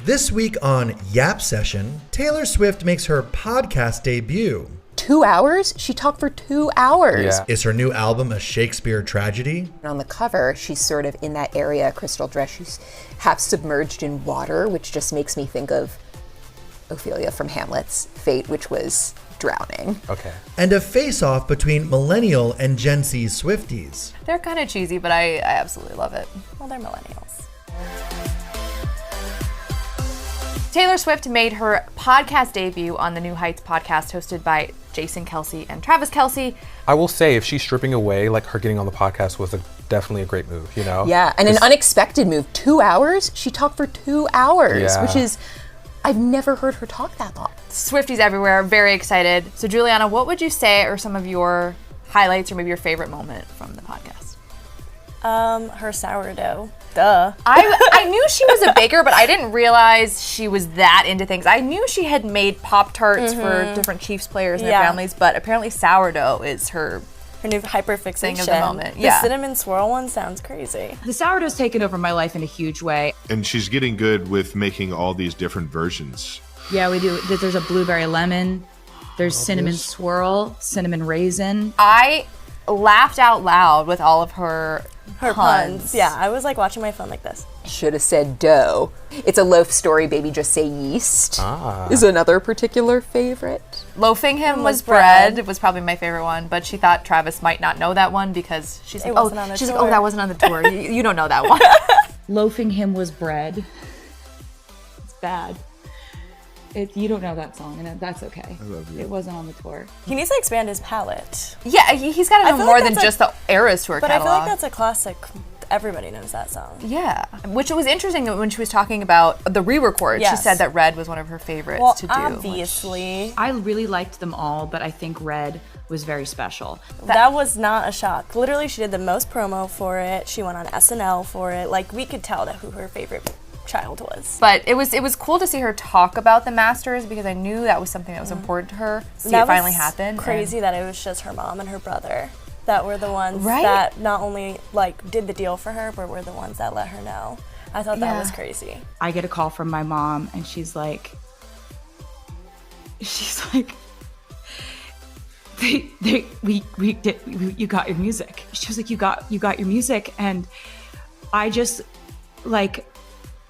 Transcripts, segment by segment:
This week on Yap Session, Taylor Swift makes her podcast debut. 2 hours? She talked for 2 hours. Yeah. Is her new album a Shakespeare tragedy? On the cover, she's sort of in that area, crystal dress. She's half submerged in water, which just makes me think of Ophelia from Hamlet's fate, which was drowning. Okay. And a face-off between millennial and Gen Z Swifties. They're kind of cheesy, but I absolutely love it. Well, they're millennials. Taylor Swift made her podcast debut on the New Heights podcast hosted by Jason Kelce and Travis Kelce. I will say, if she's stripping away, like her getting on the podcast was definitely a great move, you know? Yeah, and an unexpected move. 2 hours? She talked for 2 hours, Yeah. which is, I've never heard her talk that long. Swifties everywhere, very excited. So Juliana, what would you say are some of your highlights or maybe your favorite moment from the podcast? Her sourdough. Duh. I knew she was a baker, but I didn't realize she was that into things. I knew she had made Pop-Tarts for different Chiefs players and their families, but apparently sourdough is her new hyperfixation thing of the moment. The cinnamon swirl one sounds crazy. The sourdough's taken over my life in a huge way. And she's getting good with making all these different versions. Yeah, we do. There's a blueberry lemon. There's cinnamon swirl, cinnamon raisin. I laughed out loud with all of her puns. Yeah, I was like watching my phone like this. Should have said dough. It's a loaf story, baby, just say yeast. Is another particular favorite. Loafing him was bread. It was probably my favorite one, but she thought Travis might not know that one because she's like, oh, that wasn't on the tour. You don't know that one. Loafing him was bread. It's bad. You don't know that song, and that's okay. I love you. It wasn't on the tour. He needs to expand his palette. Yeah, he's got to know feel more like than that's just the Eras tour But catalog. I feel like that's a classic. Everybody knows that song. Yeah, which was interesting when she was talking about the re-record. Yes. She said that Red was one of her favorites Well, to do. obviously. I really liked them all, but I think Red was very special. That was not a shock. Literally, she did the most promo for it. She went on SNL for it. Like, we could tell who her favorite child was. But it was cool to see her talk about the Masters because I knew that was something that was important to her. See it finally happen. Crazy that it was just her mom and her brother that were the ones Right? that not only like did the deal for her, but were the ones that let her know. I thought that was crazy. I get a call from my mom, and she's like, you got your music. She was like, you got your music, and I just like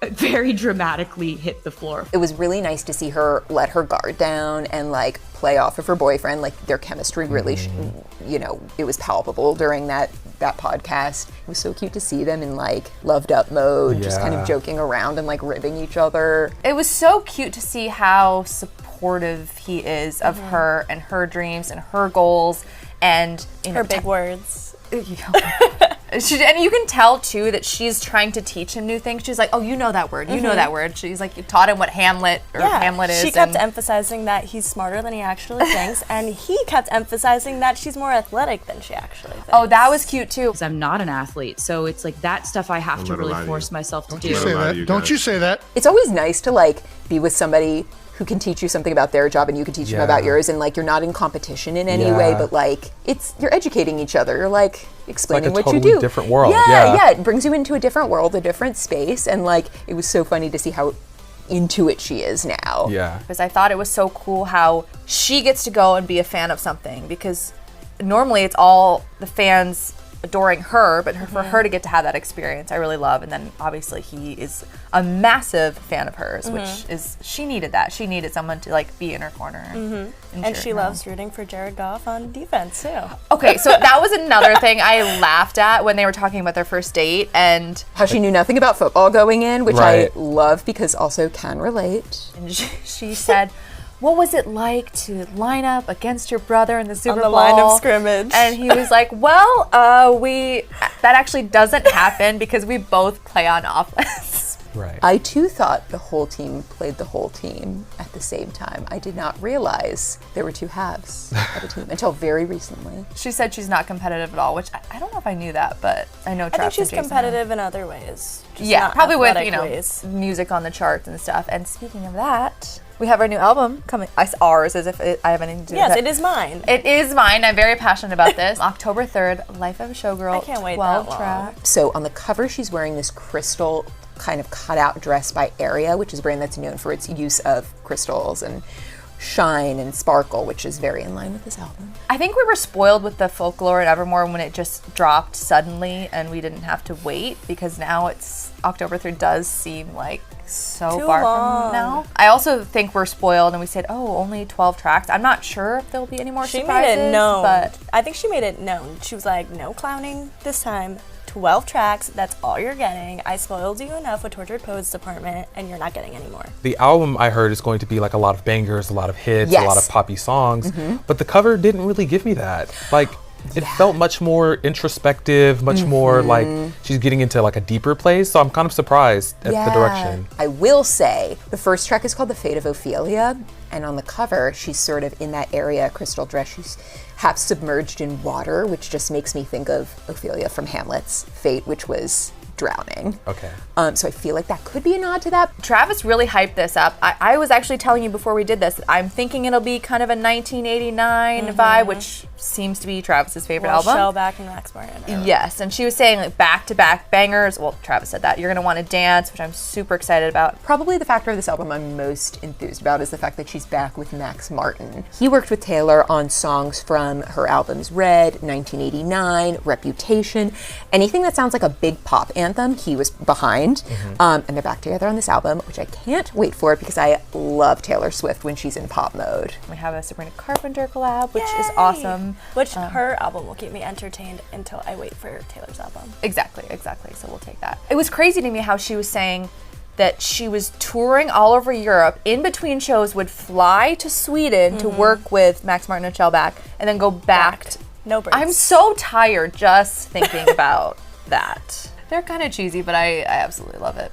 very dramatically hit the floor. It was really nice to see her let her guard down and like play off of her boyfriend. Like their chemistry really, it was palpable during that podcast. It was so cute to see them in like loved up mode, just kind of joking around and like ribbing each other. It was so cute to see how supportive he is of her and her dreams and her goals and Her big words. And you can tell too that she's trying to teach him new things. She's like, "Oh, you know that word. You know that word." She's like, "You taught him what Hamlet is." She kept emphasizing that he's smarter than he actually thinks, and he kept emphasizing that she's more athletic than she actually thinks. Oh, that was cute too. Because I'm not an athlete, so it's like that stuff I have to really force myself to do. Don't you say that. It's always nice to like be with somebody who can teach you something about their job and you can teach them about yours, and like you're not in competition in any way, but like you're educating each other. You're like explaining like what you do. totally different world. Yeah, it brings you into a different world, a different space, and like it was so funny to see how into it she is now. Yeah. Because I thought it was so cool how she gets to go and be a fan of something, because normally it's all the fans adoring her, but for her to get to have that experience, I really love. And then obviously he is a massive fan of hers, which is, she needed that. She needed someone to like be in her corner. And she loves rooting for Jared Goff on defense too. Okay, so that was another thing I laughed at when they were talking about their first date and how she knew nothing about football going in, which I love because also can relate. And she said, what was it like to line up against your brother in the Super Bowl? On the line of scrimmage. And he was like, well, that actually doesn't happen because we both play on offense. Right. I too thought the whole team played the whole team at the same time. I did not realize there were two halves of a team until very recently. She said she's not competitive at all, which I don't know if I knew that, but I know Travis I think she's and Jason competitive in other ways. Probably with, ways. music on the charts and stuff. And speaking of that, we have our new album coming. Ours, as if I have anything to do with it. Yes, it is mine. It is mine. I'm very passionate about this. October 3rd, Life of a Showgirl. I can't wait 12 that long. tracks. So on the cover, she's wearing this crystal kind of cutout dress by Area, which is a brand that's known for its use of crystals and shine and sparkle, which is very in line with this album. I think we were spoiled with the Folklore and Evermore when it just dropped suddenly and we didn't have to wait, because now it's October 3rd does seem like so Too far long. from now. I also think we're spoiled and we said, oh, only 12 tracks. I'm not sure if there'll be any more She surprises. made it known. But I think she made it known. She was like, no clowning this time. 12 tracks, that's all you're getting. I spoiled you enough with Tortured Poets Department, and you're not getting any more. The album I heard is going to be like a lot of bangers, a lot of hits, Yes. a lot of poppy songs, but the cover didn't really give me that. Like, it felt much more introspective, much more like she's getting into like a deeper place. So I'm kind of surprised at the direction. I will say the first track is called The Fate of Ophelia, and on the cover she's sort of in that Area crystal dress. She's half submerged in water, which just makes me think of Ophelia from Hamlet's fate, which was drowning. Okay. So I feel like that could be a nod to that. Travis really hyped this up. I was actually telling you before we did this that I'm thinking it'll be kind of a 1989 vibe, which seems to be Travis's favorite album. Shellback and Max Martin. Yes, and she was saying like back-to-back bangers. Well, Travis said that. You're going to want to dance, which I'm super excited about. Probably the factor of this album I'm most enthused about is the fact that she's back with Max Martin. He worked with Taylor on songs from her albums Red, 1989, Reputation, anything that sounds like a big pop anthem, he was behind. And they're back together on this album, which I can't wait for because I love Taylor Swift when she's in pop mode. We have a Sabrina Carpenter collab, which is Yay! awesome. Which her album will keep me entertained until I wait for Taylor's album. Exactly. So we'll take that. It was crazy to me how she was saying that she was touring all over Europe. In between shows, would fly to Sweden to work with Max Martin and Shellback, and then go back. No breaks. I'm so tired just thinking about that. They're kind of cheesy, but I absolutely love it.